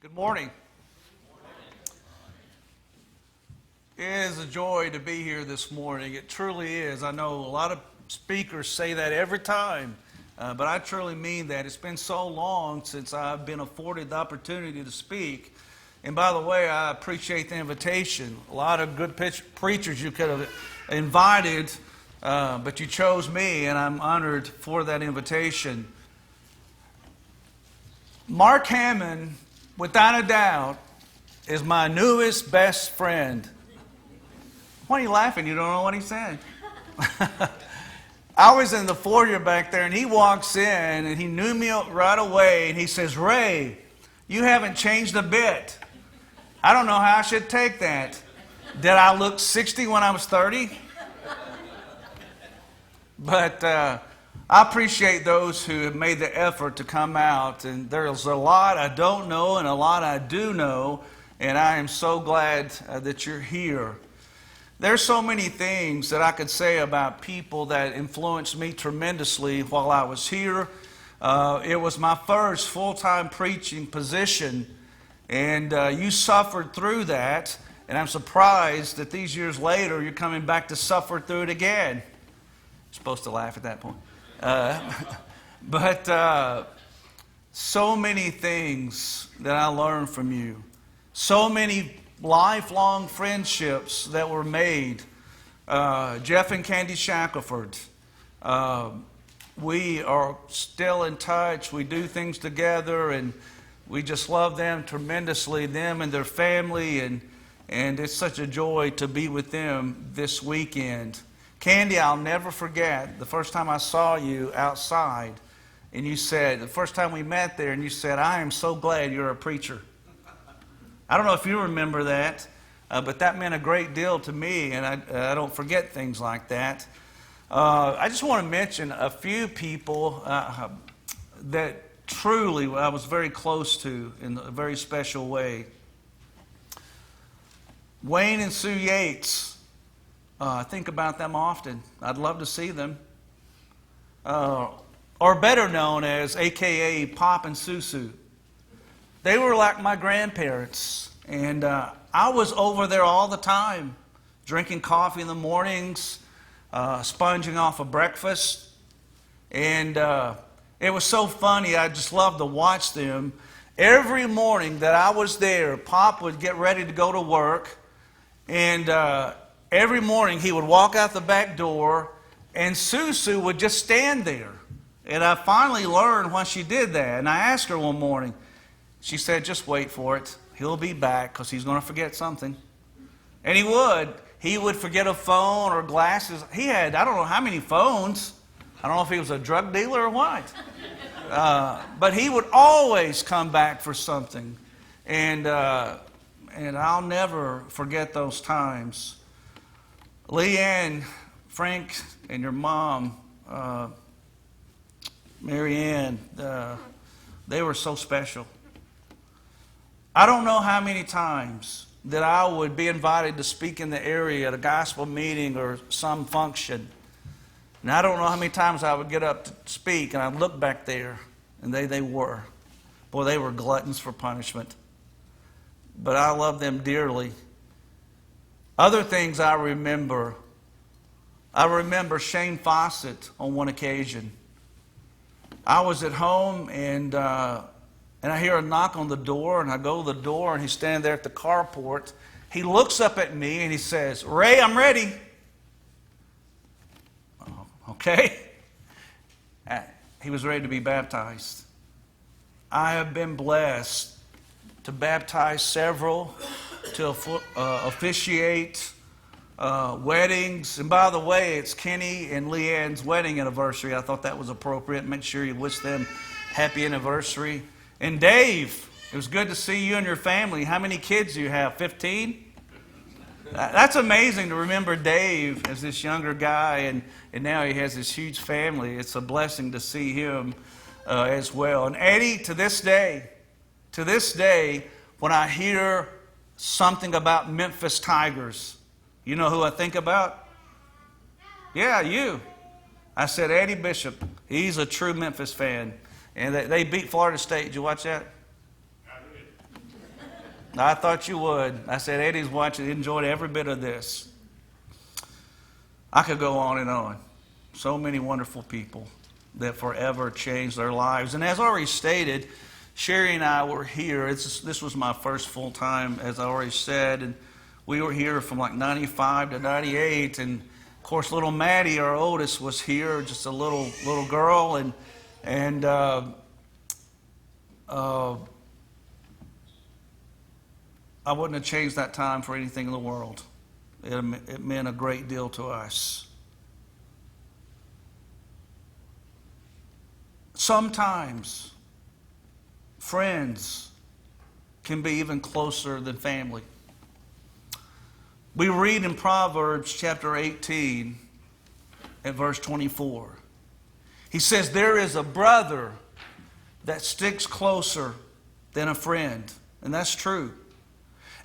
Good morning. It is a joy to be here this morning. It truly is. I know a lot of speakers say that every time, but I truly mean that. It's been so long since I've been afforded the opportunity to speak. And by the way, I appreciate the invitation. A lot of good preachers you could have invited, but you chose me, and I'm honored for that invitation. Mark Hammond, without a doubt, is my newest best friend. Why are you laughing? You don't know what he said. I was in the foyer back there, and he walks in, and he knew me right away, and he says, "Ray, you haven't changed a bit." I don't know how I should take that. Did I look 60 when I was 30? But I appreciate those who have made the effort to come out, and there's a lot I don't know and a lot I do know, and I am so glad that you're here. There's so many things that I could say about people that influenced me tremendously while I was here. It was my first full-time preaching position, and you suffered through that, and I'm surprised that these years later you're coming back to suffer through it again. You're supposed to laugh at that point. But so many things that I learned from you. So many lifelong friendships that were made. Jeff and Candy Shackelford. We are still in touch. We do things together, and we just love them tremendously, them and their family, and it's such a joy to be with them this weekend. Candy, I'll never forget the first time I saw you outside, and you said, the first time we met there, and you said, "I am so glad you're a preacher." I don't know if you remember that, but that meant a great deal to me, and I don't forget things like that. I just want to mention a few people that truly I was very close to in a very special way. Wayne and Sue Yates. I think about them often. I'd love to see them. Or better known as AKA Pop and Susu. They were like my grandparents. And I was over there all the time, drinking coffee in the mornings, sponging off of breakfast. And it was so funny. I just loved to watch them. Every morning that I was there, Pop would get ready to go to work. And every morning he would walk out the back door, and Susu would just stand there. And I finally learned why she did that. And I asked her one morning. She said, "Just wait for it. He'll be back because he's going to forget something." And he would. He would forget a phone or glasses. He had, I don't know how many phones. I don't know if he was a drug dealer or what. But he would always come back for something. And I'll never forget those times. Leanne, Frank, and your mom, Mary Ann, they were so special. I don't know how many times that I would be invited to speak in the area at a gospel meeting or some function. And I don't know how many times I would get up to speak, and I'd look back there, and they were. Boy, they were gluttons for punishment. But I love them dearly. Other things I remember Shane Fawcett on one occasion. I was at home, and I hear a knock on the door, and I go to the door, and he's standing there at the carport. He looks up at me, and he says, "Ray, I'm ready." Oh, okay. He was ready to be baptized. I have been blessed to baptize several, to officiate weddings. And by the way, it's Kenny and Leanne's wedding anniversary. I thought that was appropriate. Make sure you wish them happy anniversary. And Dave, it was good to see you and your family. How many kids do you have? 15? That's amazing to remember Dave as this younger guy, and now he has this huge family. It's a blessing to see him as well. And Eddie, to this day, when I hear something about Memphis Tigers, you know who I think about? Yeah, you. I said Eddie Bishop. He's a true Memphis fan. And they beat Florida State. Did you watch that? I thought you would. I said, Eddie's watching, enjoyed every bit of this. I could go on and on. So many wonderful people that forever changed their lives. And as already stated, Sherry and I were here. This was my first full time, as I already said, and we were here from like 95 to 98. And of course, little Maddie, our oldest, was here, just a little girl, and I wouldn't have changed that time for anything in the world. It meant a great deal to us. Sometimes friends can be even closer than family. We read in Proverbs chapter 18 at verse 24. He says, there is a brother that sticks closer than a friend. And that's true.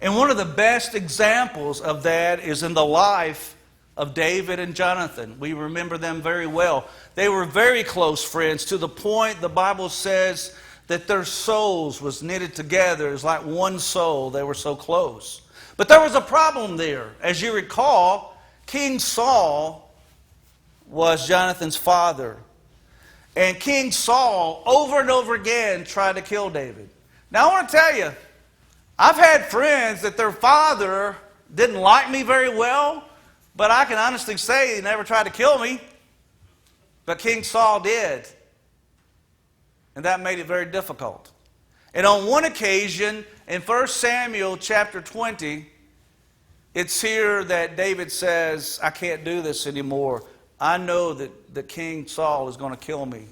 And one of the best examples of that is in the life of David and Jonathan. We remember them very well. They were very close friends to the point the Bible says that their souls was knitted together. It was like one soul. They were so close. But there was a problem there. As you recall, King Saul was Jonathan's father. And King Saul over and over again tried to kill David. Now I want to tell you, I've had friends that their father didn't like me very well, but I can honestly say he never tried to kill me. But King Saul did. And that made it very difficult. And on one occasion, in 1 Samuel chapter 20, it's here that David says, I can't do this anymore. I know that King Saul is going to kill me.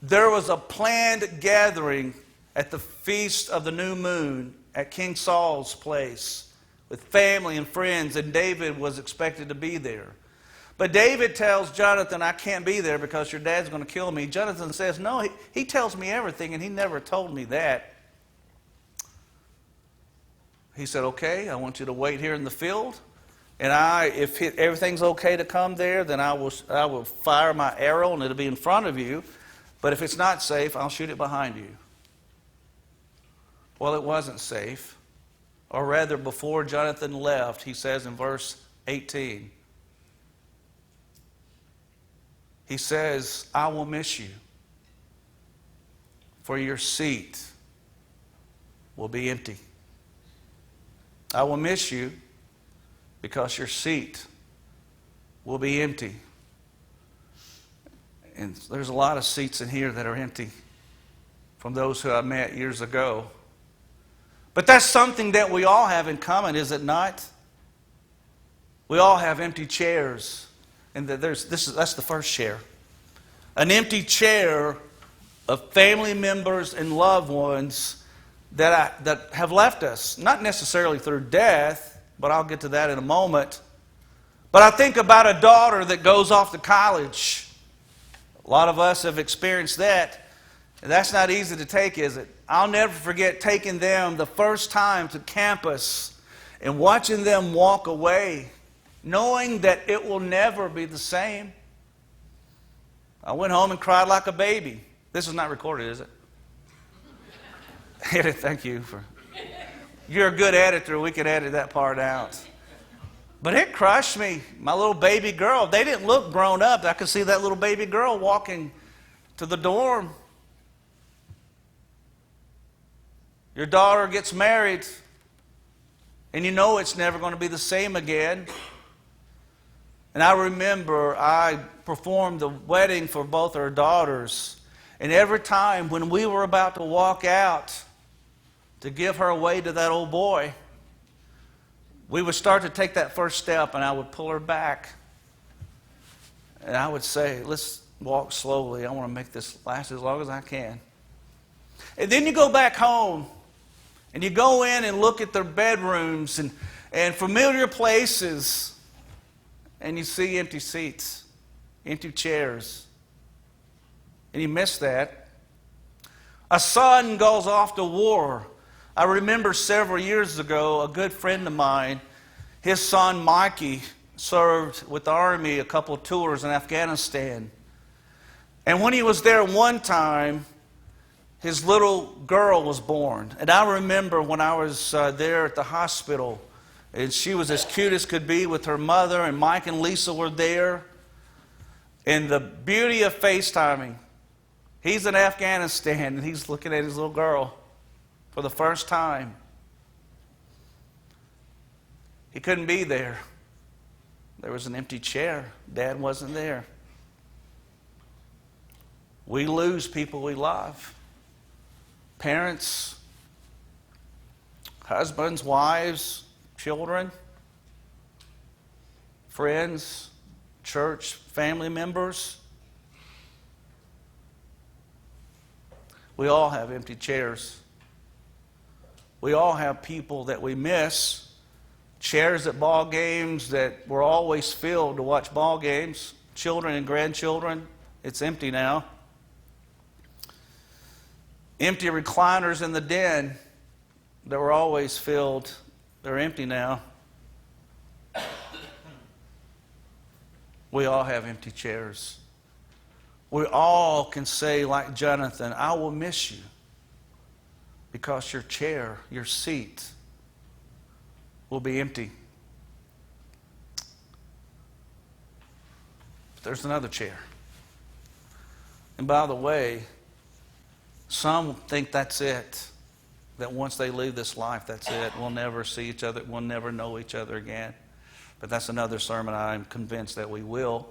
There was a planned gathering at the feast of the new moon at King Saul's place with family and friends, and David was expected to be there. But David tells Jonathan, I can't be there because your dad's going to kill me. Jonathan says, no, he tells me everything, and he never told me that. He said, okay, I want you to wait here in the field, and if everything's okay to come there, then I will fire my arrow, and it'll be in front of you. But if it's not safe, I'll shoot it behind you. Well, it wasn't safe. Or rather, before Jonathan left, he says in verse 18, he says, I will miss you, for your seat will be empty. I will miss you because your seat will be empty. And there's a lot of seats in here that are empty from those who I met years ago. But that's something that we all have in common, is it not? We all have empty chairs. And that's the first chair. An empty chair of family members and loved ones that have left us. Not necessarily through death, but I'll get to that in a moment. But I think about a daughter that goes off to college. A lot of us have experienced that. And that's not easy to take, is it? I'll never forget taking them the first time to campus and watching them walk away, knowing that it will never be the same. I went home and cried like a baby. This is not recorded, is it? Thank you. You're a good editor. We can edit that part out. But it crushed me. My little baby girl. They didn't look grown up. I could see that little baby girl walking to the dorm. Your daughter gets married, and you know it's never going to be the same again. And I remember I performed the wedding for both our daughters. And every time when we were about to walk out to give her away to that old boy, we would start to take that first step, and I would pull her back. And I would say, let's walk slowly. I want to make this last as long as I can. And then you go back home, and you go in and look at their bedrooms and familiar places, and you see empty seats, empty chairs. And you miss that. A son goes off to war. I remember several years ago, a good friend of mine, his son Mikey served with the Army a couple of tours in Afghanistan. And when he was there one time, his little girl was born. And I remember when I was there at the hospital, and she was as cute as could be with her mother, and Mike and Lisa were there. And the beauty of FaceTiming, he's in Afghanistan, and he's looking at his little girl for the first time. He couldn't be there. There was an empty chair. Dad wasn't there. We lose people we love. Parents, husbands, wives, children, friends, church, family members. We all have empty chairs. We all have people that we miss. Chairs at ball games that were always filled to watch ball games. Children and grandchildren, it's empty now. Empty recliners in the den that were always filled, they're empty now. We all have empty chairs. We all can say, like Jonathan, I will miss you because your chair, your seat, will be empty. But there's another chair. And by the way, some think that's it. That once they leave this life, that's it. We'll never see each other. We'll never know each other again. But that's another sermon. I'm convinced that we will.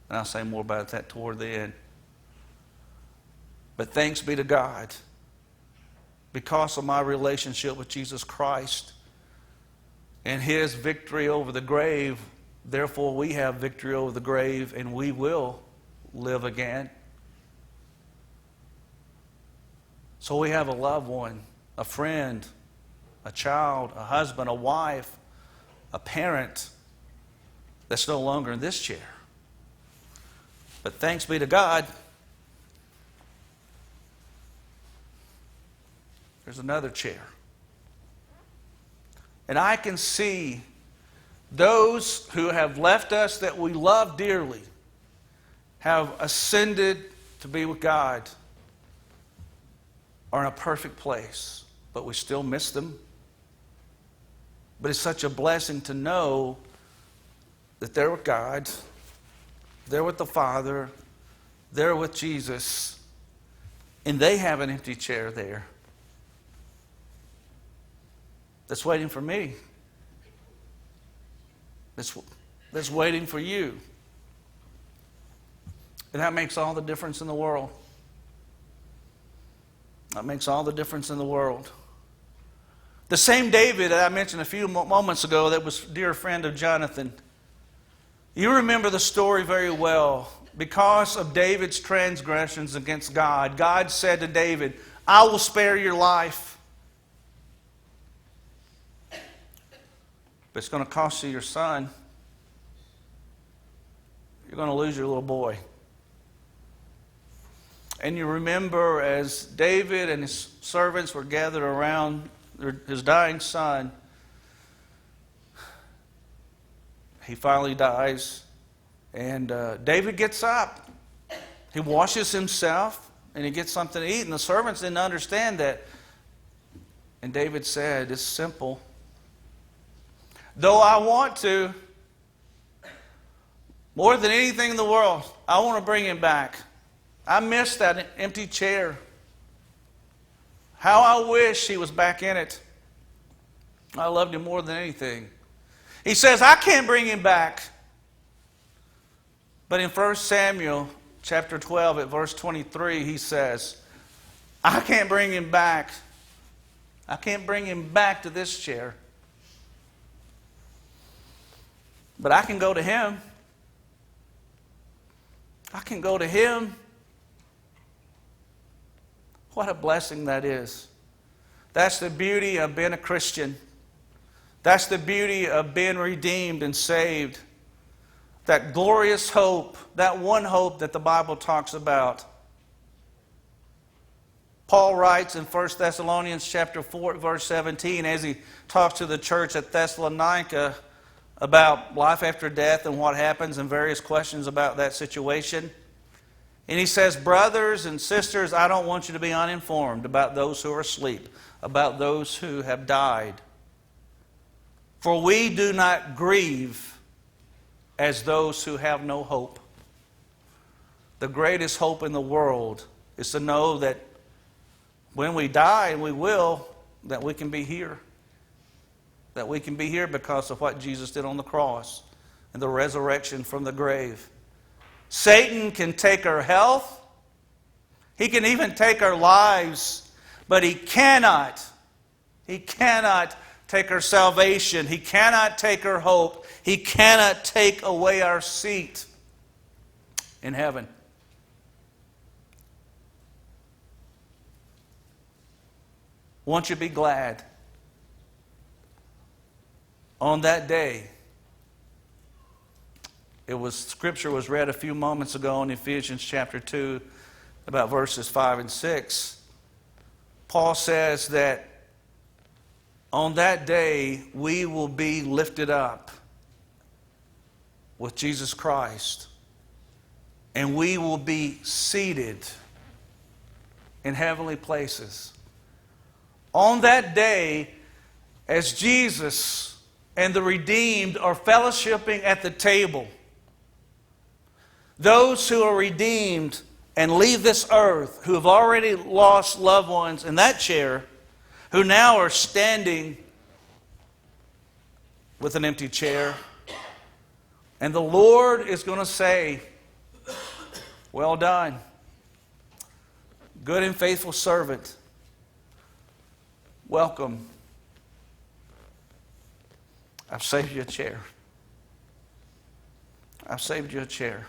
And I'll say more about that toward the end. But thanks be to God. Because of my relationship with Jesus Christ and His victory over the grave, therefore we have victory over the grave and we will live again. So we have a loved one, a friend, a child, a husband, a wife, a parent that's no longer in this chair. But thanks be to God, there's another chair. And I can see those who have left us that we love dearly have ascended to be with God, are in a perfect place, but we still miss them. But it's such a blessing to know that they're with God, they're with the Father, they're with Jesus, and they have an empty chair there that's waiting for me, that's waiting for you. And that makes all the difference in the world. That makes all the difference in the world. The same David that I mentioned a few moments ago that was a dear friend of Jonathan. You remember the story very well. Because of David's transgressions against God, God said to David, I will spare your life. But it's going to cost you your son. You're going to lose your little boy. And you remember as David and his servants were gathered around his dying son, he finally dies. And David gets up. He washes himself and he gets something to eat. And the servants didn't understand that. And David said, it's simple. Though I want to, more than anything in the world, I want to bring him back. I miss that empty chair. How I wish he was back in it. I loved him more than anything. He says, I can't bring him back. But in 1 Samuel chapter 12 at verse 23, he says, I can't bring him back. I can't bring him back to this chair. But I can go to him. I can go to him. What a blessing that is. That's the beauty of being a Christian. That's the beauty of being redeemed and saved. That glorious hope, that one hope that the Bible talks about. Paul writes in 1 Thessalonians chapter 4, verse 17, as he talks to the church at Thessalonica about life after death and what happens and various questions about that situation. And he says, brothers and sisters, I don't want you to be uninformed about those who are asleep, about those who have died. For we do not grieve as those who have no hope. The greatest hope in the world is to know that when we die, and we will, that we can be here. That we can be here because of what Jesus did on the cross and the resurrection from the grave. Satan can take our health. He can even take our lives. But he cannot take our salvation. He cannot take our hope. He cannot take away our seat in heaven. Won't you be glad? On that day, Scripture was read a few moments ago in Ephesians chapter 2, about verses 5 and 6. Paul says that on that day we will be lifted up with Jesus Christ, and we will be seated in heavenly places. On that day, as Jesus and the redeemed are fellowshipping at the table, those who are redeemed and leave this earth, who have already lost loved ones in that chair, who now are standing with an empty chair, and the Lord is going to say, well done, good and faithful servant. Welcome. I've saved you a chair. I've saved you a chair.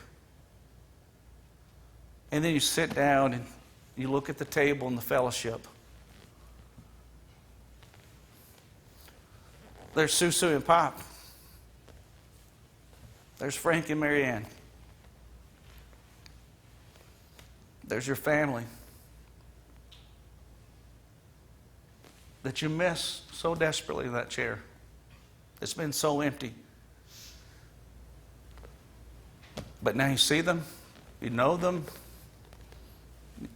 And then you sit down and you look at the table and the fellowship. There's Susu and Pop. There's Frank and Marianne. There's your family that you miss so desperately, that chair. It's been so empty. But now you see them, you know them,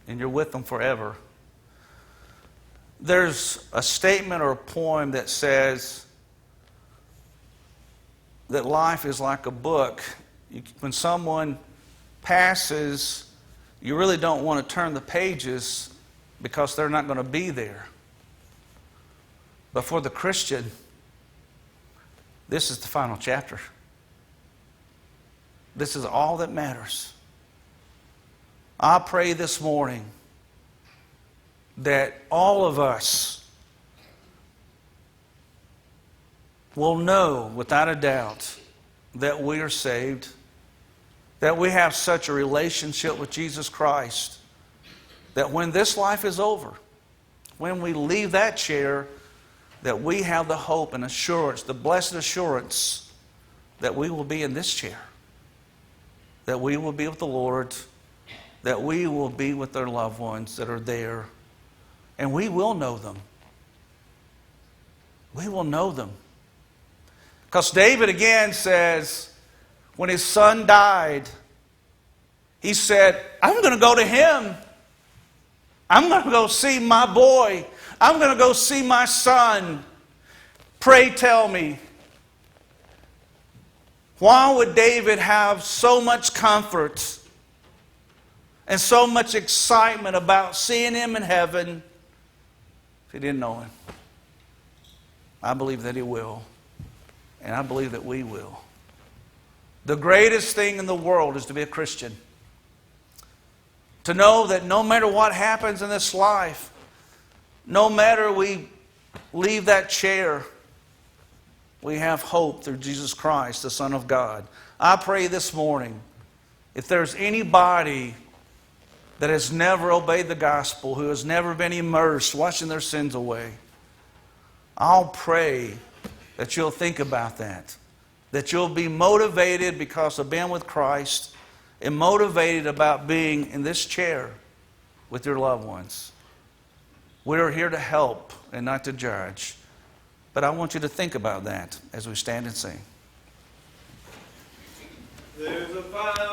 and you're with them forever. There's a statement or a poem that says that life is like a book. When someone passes, you really don't want to turn the pages because they're not going to be there. But for the Christian, this is the final chapter. This is all that matters. I pray this morning that all of us will know without a doubt that we are saved, that we have such a relationship with Jesus Christ, that when this life is over, when we leave that chair, that we have the hope and assurance, the blessed assurance that we will be in this chair, that we will be with the Lord, that we will be with their loved ones that are there, and we will know them. We will know them. Because David again says, when his son died, he said, I'm going to go to him. I'm going to go see my boy. I'm going to go see my son. Pray tell me, why would David have so much comfort and so much excitement about seeing him in heaven if he didn't know him? I believe that he will. And I believe that we will. The greatest thing in the world is to be a Christian. To know that no matter what happens in this life, no matter we leave that chair, we have hope through Jesus Christ, the Son of God. I pray this morning, if there's anybody that has never obeyed the gospel, who has never been immersed, washing their sins away, I'll pray that you'll think about that you'll be motivated because of being with Christ and motivated about being in this chair with your loved ones. We're here to help and not to judge. But I want you to think about that as we stand and sing. There's a fire.